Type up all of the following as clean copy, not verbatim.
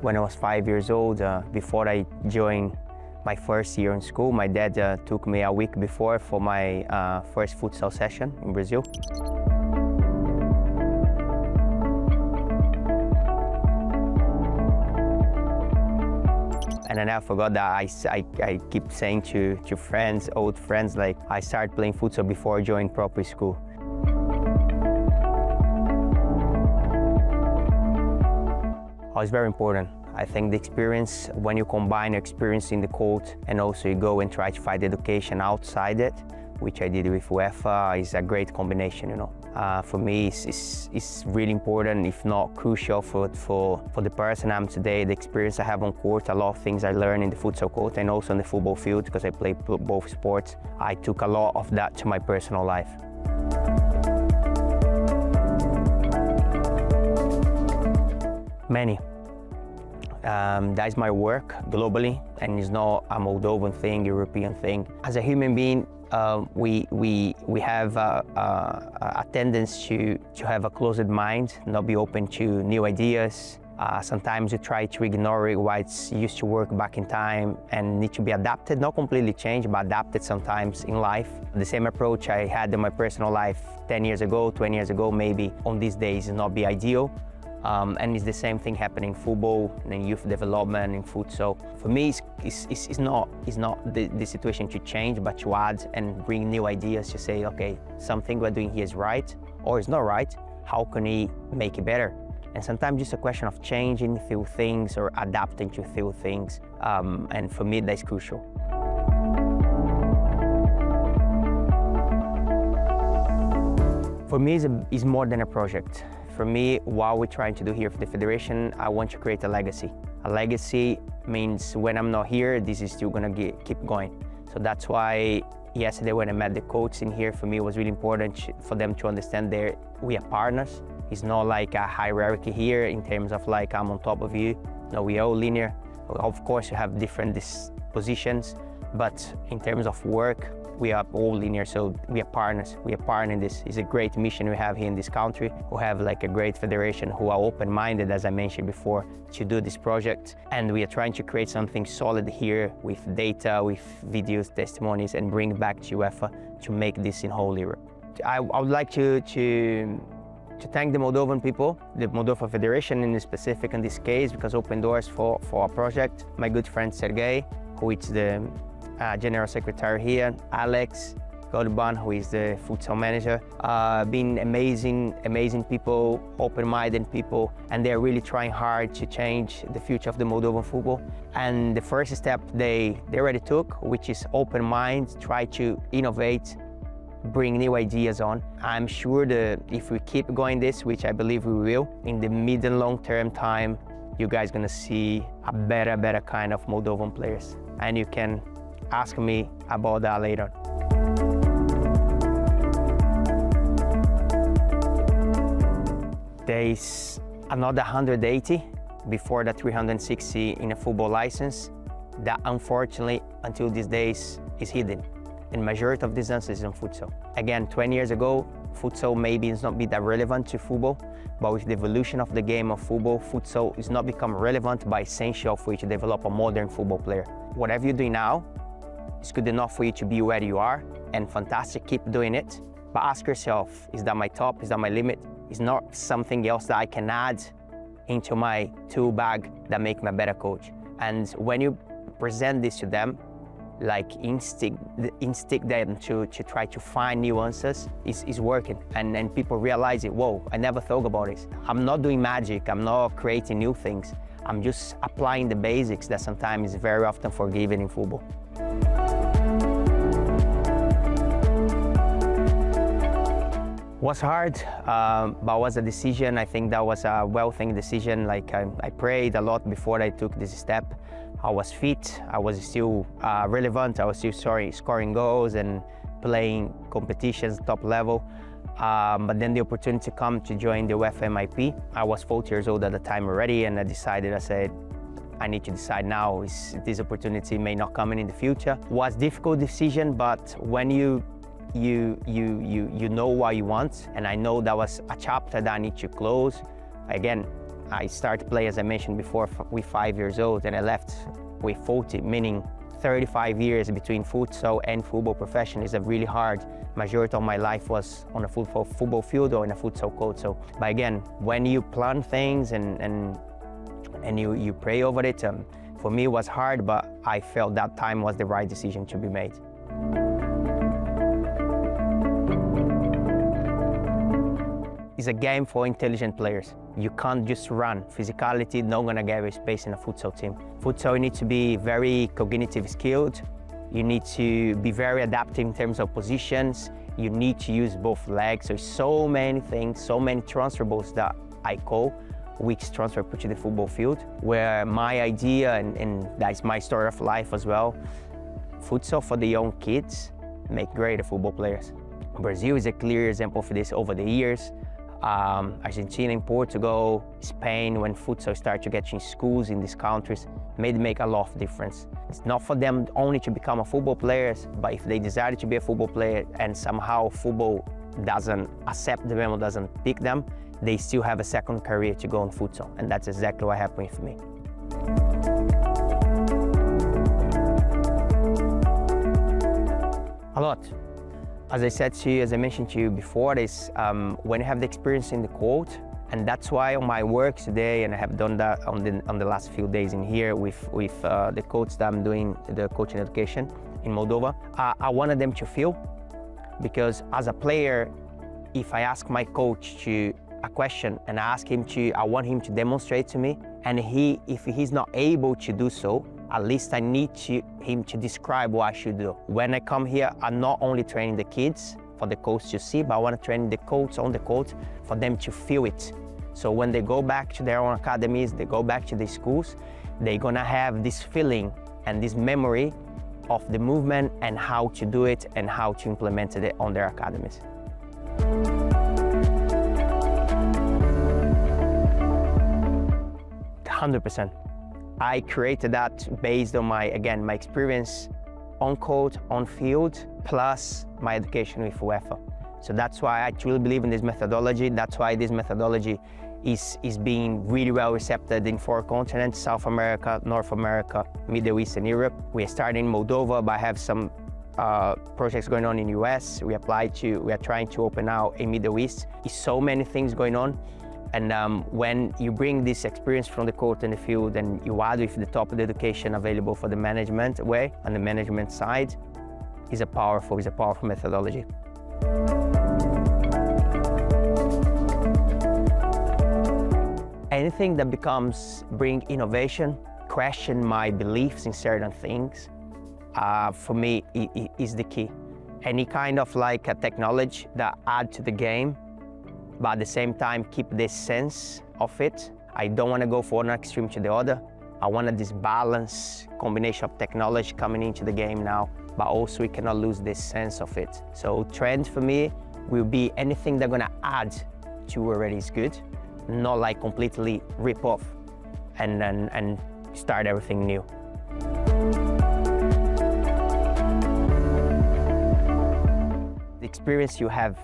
When I was 5 years old, before I joined my first year in school, my dad took me a week before for my first futsal session in Brazil. And I never forgot that I keep saying to friends, old friends, like I started playing futsal before I joined proper school. Oh, it's very important. I think the experience, when you combine experience in the court and also you go and try to find education outside it, which I did with UEFA, is a great combination, you know. For me, it's really important, if not crucial, for the person I am today, the experience I have on court, a lot of things I learned in the futsal court and also in the football field, because I play both sports. I took a lot of that to my personal life. Many. That is my work globally, and it's not a Moldovan thing, European thing. As a human being, we have a tendency to have a closed mind, not be open to new ideas. Sometimes you try to ignore why it's used to work back in time and need to be adapted, not completely changed, but adapted sometimes in life. The same approach I had in my personal life 10 years ago, 20 years ago, maybe on these days is not be ideal. And it's the same thing happening in football and in youth development, in futsal. For me, it's not the situation to change, but to add and bring new ideas to say, okay, something we're doing here is right, or it's not right. How can we make it better? And sometimes it's a question of changing a few things or adapting to a few things. And for me, that's crucial. For me, it's more than a project. For me, what we're trying to do here for the Federation, I want to create a legacy. A legacy means when I'm not here, this is still gonna keep going. So that's why yesterday when I met the coach in here, for me it was really important for them to understand that we are partners. It's not like a hierarchy here in terms of like I'm on top of you. No, we are all linear. Of course, you have different positions, but in terms of work, we are all linear, so we are partners. We are partners in this. It's a great mission we have here in this country. We have like a great federation who are open-minded, as I mentioned before, to do this project. And we are trying to create something solid here with data, with videos, testimonies, and bring back to UEFA to make this in whole Europe. I would like to thank the Moldovan people, the Moldovan Federation in specific in this case, because open doors for our project. My good friend Sergei, who is the General Secretary here, Alex Golban, who is the futsal manager, been amazing people, open-minded people, and they're really trying hard to change the future of the Moldovan football. And the first step they already took, which is open mind, try to innovate, bring new ideas on. I'm sure that if we keep going this, which I believe we will, in the mid and long-term time, you guys gonna see a better kind of Moldovan players. And you can ask me about that later. There is another 180 before the 360 in a football license that unfortunately until these days is hidden. And majority of this answer is in futsal. Again, 20 years ago, futsal maybe is not be that relevant to football, but with the evolution of the game of football, futsal is not become relevant but essential for you to develop a modern football player. Whatever you're doing now, it's good enough for you to be where you are, and fantastic, keep doing it. But ask yourself, is that my top? Is that my limit? Is not something else that I can add into my tool bag that make me a better coach? And when you present this to them, like instinct them to try to find new answers is working. And people realize it, whoa, I never thought about this. I'm not doing magic, I'm not creating new things. I'm just applying the basics that sometimes is very often forgiven in football. Was hard, but was a decision. I think that was a well-think decision. Like I prayed a lot before I took this step. I was fit, I was still relevant, I was still scoring goals and playing competitions top level. But then the opportunity come to join the UEFA MIP. I was 40 years old at the time already, and I said, I need to decide now. This opportunity may not come in the future. It was a difficult decision, but when you know what you want, and I know that was a chapter that I need to close. Again, I started to play, as I mentioned before, with 5 years old, and I left with 40, meaning 35 years between futsal and football profession is a really hard. Majority of my life was on a football field or in a futsal court. So, but again, when you plan things and you pray over it, for me it was hard, but I felt that time was the right decision to be made. It's a game for intelligent players. You can't just run. Physicality not gonna give you space in a futsal team. Futsal, you need to be very cognitive skilled. You need to be very adaptive in terms of positions. You need to use both legs. So, so many things, so many transferables that I call, which transfer put to the football field, where my idea, and that's my story of life as well, futsal for the young kids make great football players. Brazil is a clear example for this over the years. Argentina and Portugal, Spain, when futsal started to get in schools in these countries, make a lot of difference. It's not for them only to become a football players, but if they desire to be a football player and somehow football doesn't accept them or doesn't pick them, they still have a second career to go on futsal, and that's exactly what happened with me. A lot. As I said to you, as I mentioned to you before, is when you have the experience in the court, and that's why on my work today, and I have done that on the last few days in here with the coach that I'm doing the coaching education in Moldova, I wanted them to feel, because as a player, if I ask my coach a question and I want him to demonstrate to me, and if he's not able to do so, at least I need him to describe what I should do. When I come here, I'm not only training the kids for the coach to see, but I want to train the coach on the court for them to feel it. So when they go back to their own academies, they go back to the schools, they're gonna have this feeling and this memory of the movement and how to do it and how to implement it on their academies. %100%. I created that based on my experience on court, on field, plus my education with UEFA. So that's why I truly believe in this methodology. That's why this methodology is being really well received in 4 continents: South America, North America, Middle East, and Europe. We are starting in Moldova, but I have some projects going on in US. We are trying to open now in Middle East. There's so many things going on. And when you bring this experience from the court and the field and you add with the top of the education available for the management way, on the management side, is a powerful methodology. Anything that bring innovation, question my beliefs in certain things, for me, is the key. Any kind of like a technology that add to the game, but at the same time keep this sense of it. I don't want to go from one extreme to the other. I wanted this balance, combination of technology coming into the game now, but also we cannot lose this sense of it. So trend for me will be anything that's gonna add to what already is good, not like completely rip off and start everything new. The experience you have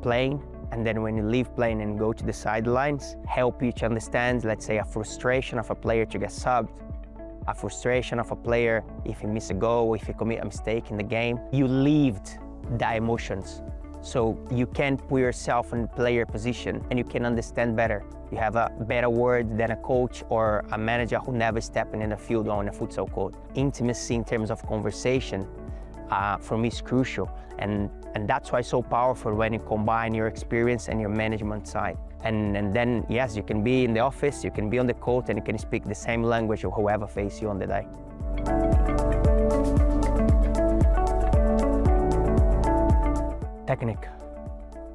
playing, and then when you leave playing and go to the sidelines, help you to understand, let's say, a frustration of a player to get subbed, a frustration of a player if he miss a goal, if he commit a mistake in the game. You lived the emotions, so you can put yourself in the player position and you can understand better. You have a better word than a coach or a manager who never stepped in the field or in a futsal court. Intimacy in terms of conversation, for me, is crucial. And that's why it's so powerful when you combine your experience and your management side. And then, yes, you can be in the office, you can be on the court, and you can speak the same language of whoever faces you on the day.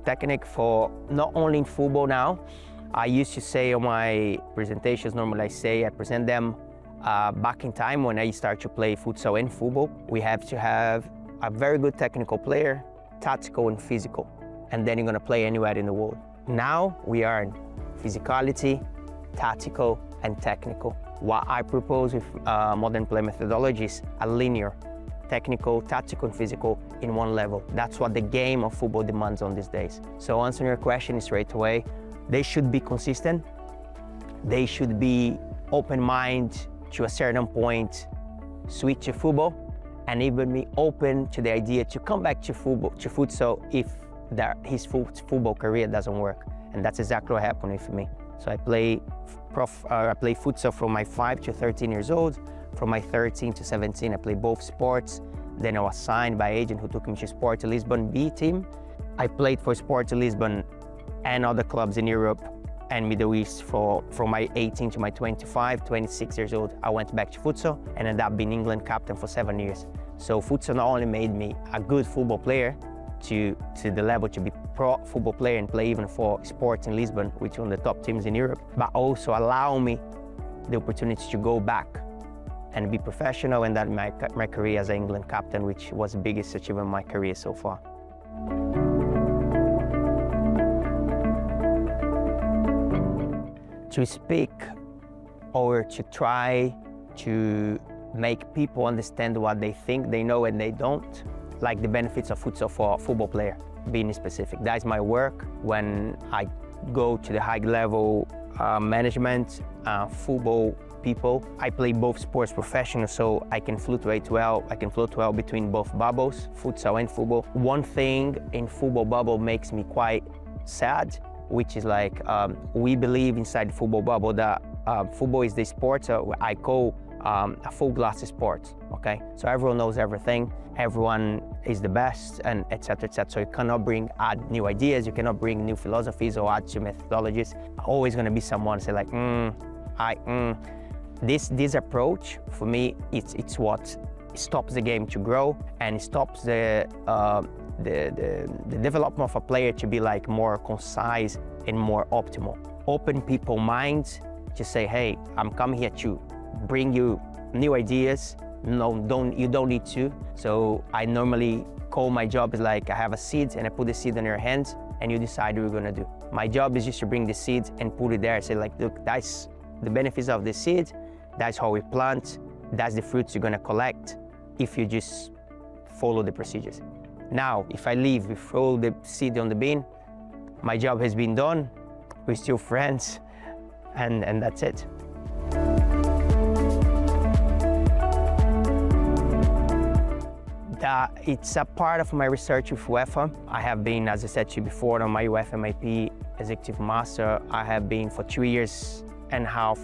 Technique for not only in football now. I used to say on my presentations, normally I present them back in time when I started to play futsal and football. We have to have a very good technical player, tactical and physical, and then you're gonna play anywhere in the world. Now we are in physicality, tactical, and technical. What I propose with modern play methodology is a linear, technical, tactical, and physical in one level. That's what the game of football demands on these days. So answering your question straight away, they should be consistent. they should be open-minded to a certain point, switch to football, and even be open to the idea to come back to futsal if his football career doesn't work. And that's exactly what happened with me. So I play futsal from my 5 to 13 years old. From my 13 to 17, I played both sports. Then I was signed by an agent who took me to Sport Lisbon B team. I played for Sport Lisbon and other clubs in Europe and Middle East from my 18 to my 25, 26 years old. I went back to futsal and ended up being England captain for 7 years. So futsal not only made me a good football player to the level to be pro football player and play even for Sport in Lisbon, which is one of the top teams in Europe, but also allow me the opportunity to go back and be professional, and that my career as an England captain, which was the biggest achievement of my career so far. To speak or to try to make people understand what they think they know and they don't, like the benefits of futsal for a football player, being specific. That is my work when I go to the high level management, football people. I play both sports professional, so I can fluctuate well. I can float well between both bubbles, futsal and football. One thing in football bubble makes me quite sad, which is like we believe inside the football bubble that football is the sport I call a full glass sport, okay? So everyone knows everything, everyone is the best, and etc., etc. So you cannot add new ideas, you cannot bring new philosophies or add to methodologies. Always gonna be someone say like, This approach, for me, it's what stops the game to grow and stops the development of a player to be like more concise and more optimal. Open people's minds to say, hey, I'm coming here to bring you new ideas. No, you don't need to. So I normally call my job is like I have a seed and I put the seed in your hands and you decide what you're gonna do. My job is just to bring the seed and put it there and say like, look, that's the benefits of the seed. That's how we plant. That's the fruits you're gonna collect if you just follow the procedures. Now, if I leave, we throw the seed on the bin, my job has been done, we're still friends, and that's it. It's a part of my research with UEFA. I have been, as I said to you before, on my UEFA MIP Executive Master. I have been for 2 years and a half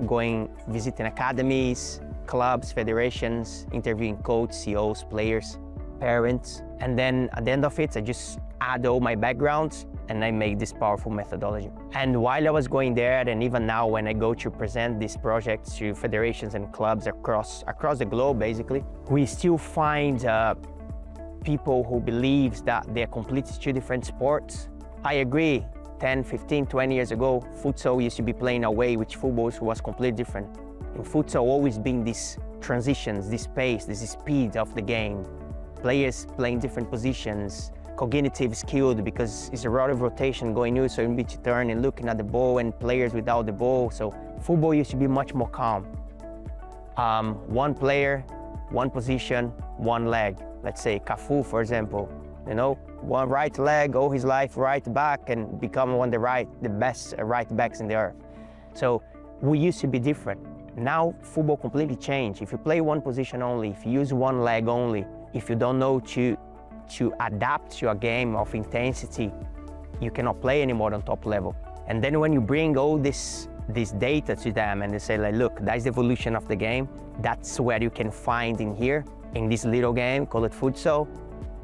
visiting academies, clubs, federations, interviewing coaches, CEOs, players, parents. And then at the end of it, I just add all my backgrounds and I make this powerful methodology. And while I was going there, and even now when I go to present this project to federations and clubs across the globe, basically, we still find people who believe that they're completely two different sports. I agree. 10, 15, 20 years ago, futsal used to be playing away, which football was completely different. In futsal, always been these transitions, this pace, this speed of the game. Players playing different positions, cognitive skilled because it's a lot of rotation going new, so you need to turn and looking at the ball, and players without the ball. So football used to be much more calm. One player, one position, one leg. Let's say Cafu, for example, you know, one right leg all his life, right back, and become one of the best right backs in the earth. So we used to be different. Now football completely changed. If you play one position only, if you use one leg only, if you don't know to adapt to a game of intensity, you cannot play anymore on top level. And then when you bring all this data to them and they say like, look, that's the evolution of the game, that's where you can find in here, in this little game, call it futsal.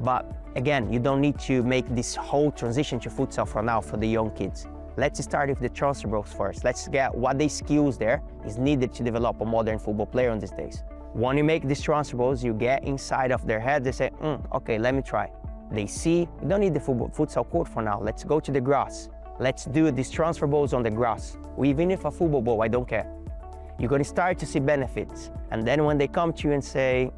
But again, you don't need to make this whole transition to futsal for now for the young kids. Let's start with the transferables first. Let's get what the skills there is needed to develop a modern football player on these days. When you make these transferables, you get inside of their head, they say, okay, let me try. They see, you don't need the futsal court for now, let's go to the grass. Let's do these transferables on the grass. Even if a football ball, I don't care. You're gonna start to see benefits. And then when they come to you and say,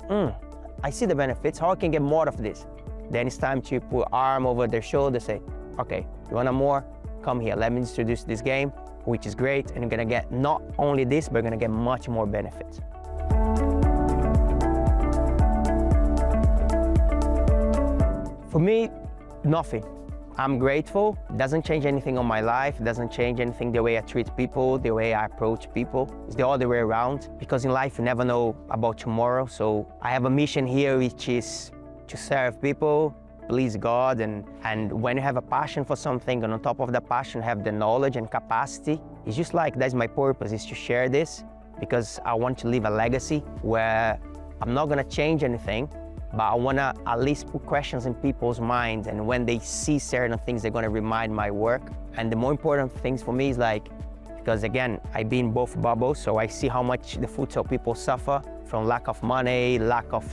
I see the benefits, how I can get more of this? Then it's time to put arm over their shoulder, say, okay, you want more? Come here, let me introduce this game, which is great, and you're gonna get not only this, but you're gonna get much more benefits. For me, nothing. I'm grateful. It doesn't change anything on my life. It doesn't change anything the way I treat people, the way I approach people. It's the other way around, because in life you never know about tomorrow. So I have a mission here, which is to serve people, please God, and when you have a passion for something, and on top of the passion have the knowledge and capacity, it's just like that's my purpose, is to share this, because I want to leave a legacy where I'm not gonna change anything, but I wanna at least put questions in people's minds, and when they see certain things, they're gonna remind my work. And the more important things for me is like, because again, I've been in both bubbles, so I see how much the futsal people suffer from lack of money, lack of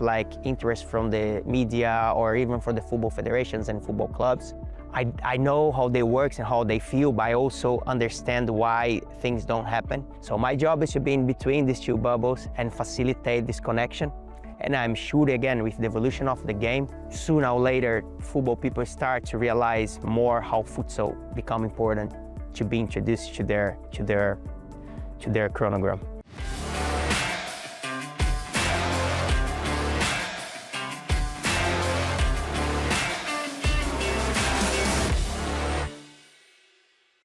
interest from the media, or even for the football federations and football clubs. I know how they work and how they feel, but I also understand why things don't happen. So my job is to be in between these two bubbles and facilitate this connection. And I'm sure, again, with the evolution of the game, sooner or later, football people start to realize more how futsal become important to be introduced to their chronogram.